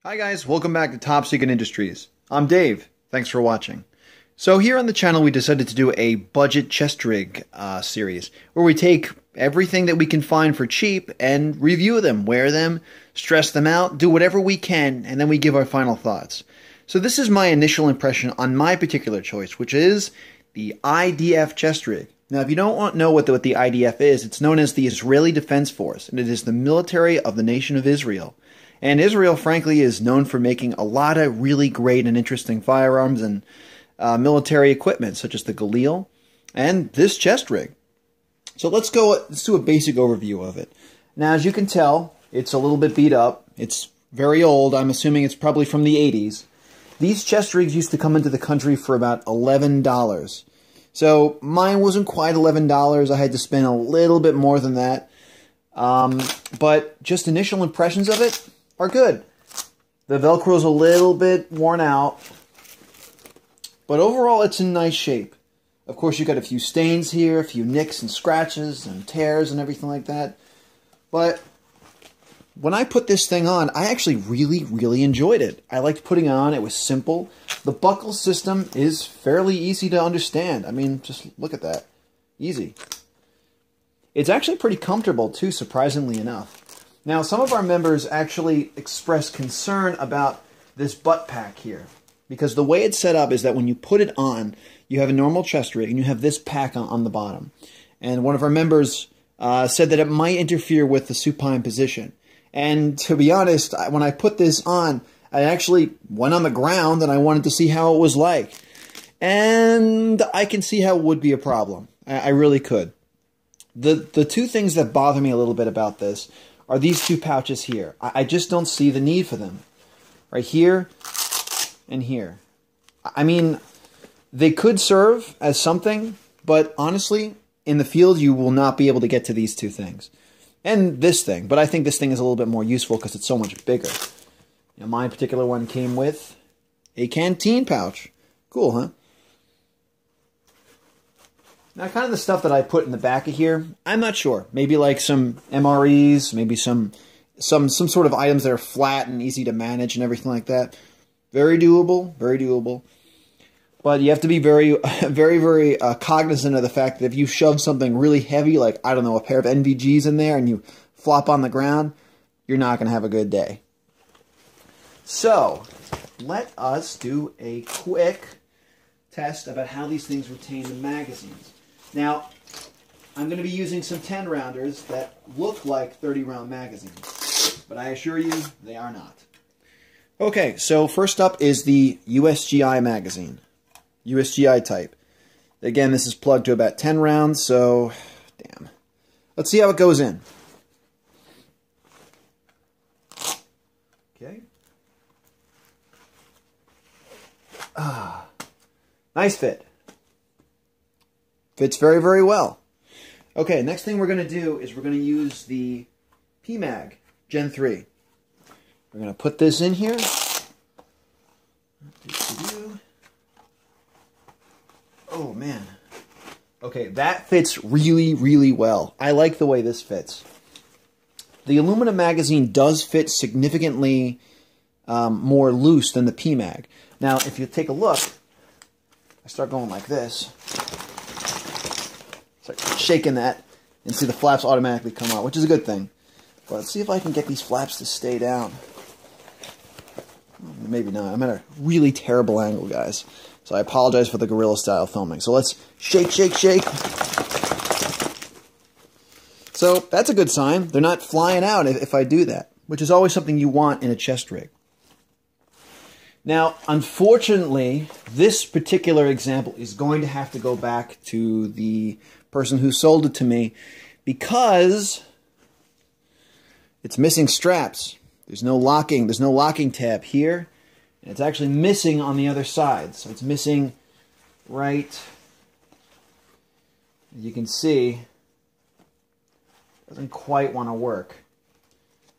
Hi guys, welcome back to Top Secret Industries. I'm Dave. Thanks for watching. So here on the channel we decided to do a budget chest rig series where we take everything that we can find for cheap and review them, wear them, stress them out, do whatever we can, and then we give our final thoughts. So this is my initial impression on my particular choice, which is the IDF Chest Rig. Now if you don't know what the IDF is, it's known as the Israeli Defense Force, and it is the military of the nation of Israel. And Israel, frankly, is known for making a lot of really great and interesting firearms and military equipment, such as the Galil and this chest rig. So let's do a basic overview of it. Now, as you can tell, it's a little bit beat up. It's very old. I'm assuming it's probably from the 80s. These chest rigs used to come into the country for about $11. So mine wasn't quite $11. I had to spend a little bit more than that. But just initial impressions of it are good. The Velcro's a little bit worn out, but overall it's in nice shape. Of course, you got a few stains here, a few nicks and scratches and tears and everything like that. But when I put this thing on, I actually really enjoyed it. I liked putting it on. It was simple. The buckle system is fairly easy to understand. I mean, just look at that. Easy. It's actually pretty comfortable too, surprisingly enough. Now, some of our members actually expressed concern about this butt pack here, because the way it's set up is that when you put it on, you have a normal chest rig and you have this pack on the bottom. And one of our members said that it might interfere with the supine position. And to be honest, when I put this on, I actually went on the ground and I wanted to see how it was like. And I can see how it would be a problem. I really could. The two things that bother me a little bit about this are these two pouches here. I just don't see the need for them. Right here and here. I mean, they could serve as something, but honestly, in the field, you will not be able to get to these two things. And this thing, but I think this thing is a little bit more useful because it's so much bigger. You know, my particular one came with a canteen pouch. Cool, huh? Now, kind of the stuff that I put in the back of here, I'm not sure. Maybe like some MREs, maybe some sort of items that are flat and easy to manage and everything like that. Very doable, very doable. But you have to be very cognizant of the fact that if you shove something really heavy, like, I don't know, a pair of NVGs in there and you flop on the ground, you're not going to have a good day. So, let us do a quick test about how these things retain the magazines. Now, I'm going to be using some 10-rounders that look like 30-round magazines, but I assure you they are not. Okay, so first up is the USGI magazine, USGI type. Again, this is plugged to about 10 rounds, so damn. Let's see how it goes in. Okay. Nice fit. Fits very well. Okay, next thing we're going to do is we're going to use the PMag Gen 3. We're going to put this in here. Oh, man. Okay, that fits really well. I like the way this fits. The aluminum magazine does fit significantly more loose than the PMag. Now, if you take a look, I start going like this. Start shaking that, and see the flaps automatically come out, which is a good thing. But let's see if I can get these flaps to stay down. Maybe not. I'm at a really terrible angle, guys. So I apologize for the guerrilla style filming. So let's shake. So that's a good sign. They're not flying out if I do that, which is always something you want in a chest rig. Now, unfortunately, this particular example is going to have to go back to the person who sold it to me because it's missing straps. There's no locking tab here, and it's actually missing on the other side. So it's missing right, as you can see, it doesn't quite want to work.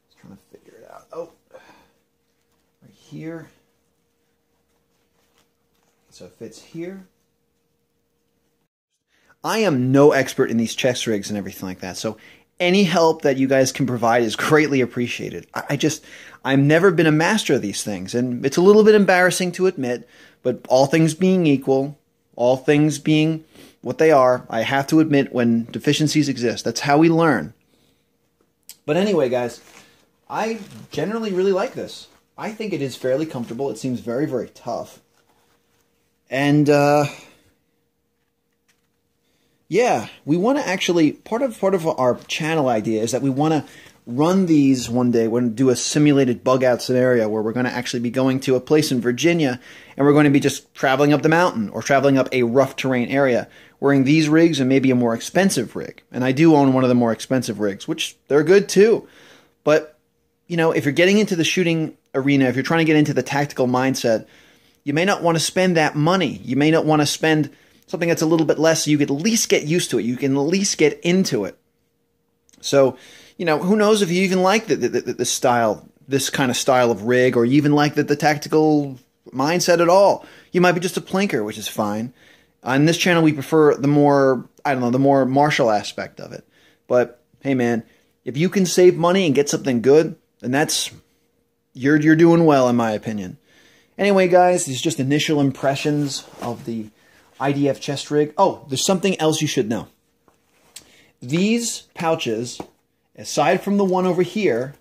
Just trying to figure it out. Oh, right here. So it fits here. I am no expert in these chest rigs and everything like that, so any help that you guys can provide is greatly appreciated. I've never been a master of these things, and it's a little bit embarrassing to admit, but all things being equal, all things being what they are, I have to admit when deficiencies exist. That's how we learn. But anyway, guys, I generally really like this. I think it is fairly comfortable. It seems very, very tough. And, yeah, we want to actually, part of our channel idea is that we want to run these one day. We're going to do a simulated bug out scenario where we're going to actually be going to a place in Virginia, and we're going to be just traveling up the mountain or traveling up a rough terrain area, wearing these rigs and maybe a more expensive rig. And I do own one of the more expensive rigs, which they're good too. But, you know, if you're getting into the shooting arena, if you're trying to get into the tactical mindset, you may not want to spend that money. You may not want to spend something that's a little bit less so you can at least get used to it. You can at least get into it. So, you know, who knows if you even like the style, this kind of style of rig, or you even like the tactical mindset at all. You might be just a plinker, which is fine. On this channel, we prefer the more, I don't know, the more martial aspect of it. But, hey man, if you can save money and get something good, then that's, you're doing well, in my opinion. Anyway, guys, these are just initial impressions of the IDF Chest Rig. Oh, there's something else you should know. These pouches, aside from the one over here,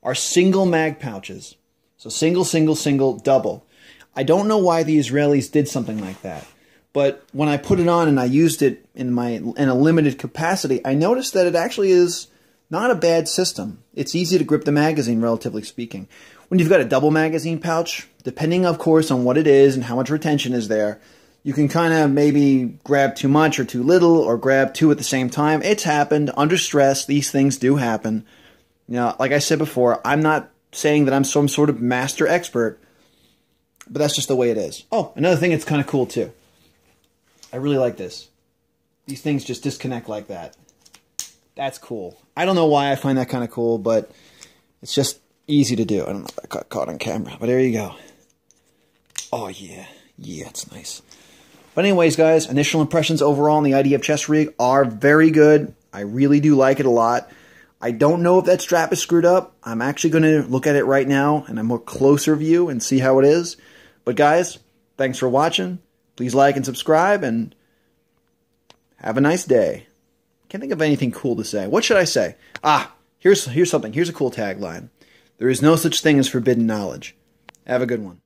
are single mag pouches. So single, single, single, double. I don't know why the Israelis did something like that. But when I put it on and I used it in a limited capacity, I noticed that it actually is not a bad system. It's easy to grip the magazine, relatively speaking. When you've got a double magazine pouch, depending, of course, on what it is and how much retention is there, you can kind of maybe grab too much or too little, or grab two at the same time. It's happened. Under stress, these things do happen. You know, like I said before, I'm not saying that I'm some sort of master expert, but that's just the way it is. Oh, another thing that's kind of cool, too. I really like this. These things just disconnect like that. That's cool. I don't know why I find that kind of cool, but it's just easy to do. I don't know if I got caught on camera, but there you go. Oh, yeah. Yeah, it's nice. But anyways, guys, initial impressions overall on the IDF Chest Rig are very good. I really do like it a lot. I don't know if that strap is screwed up. I'm actually going to look at it right now in a more closer view and see how it is. But guys, thanks for watching. Please like and subscribe, and have a nice day. Can't think of anything cool to say. What should I say? Ah, here's something. Here's a cool tagline. There is no such thing as forbidden knowledge. Have a good one.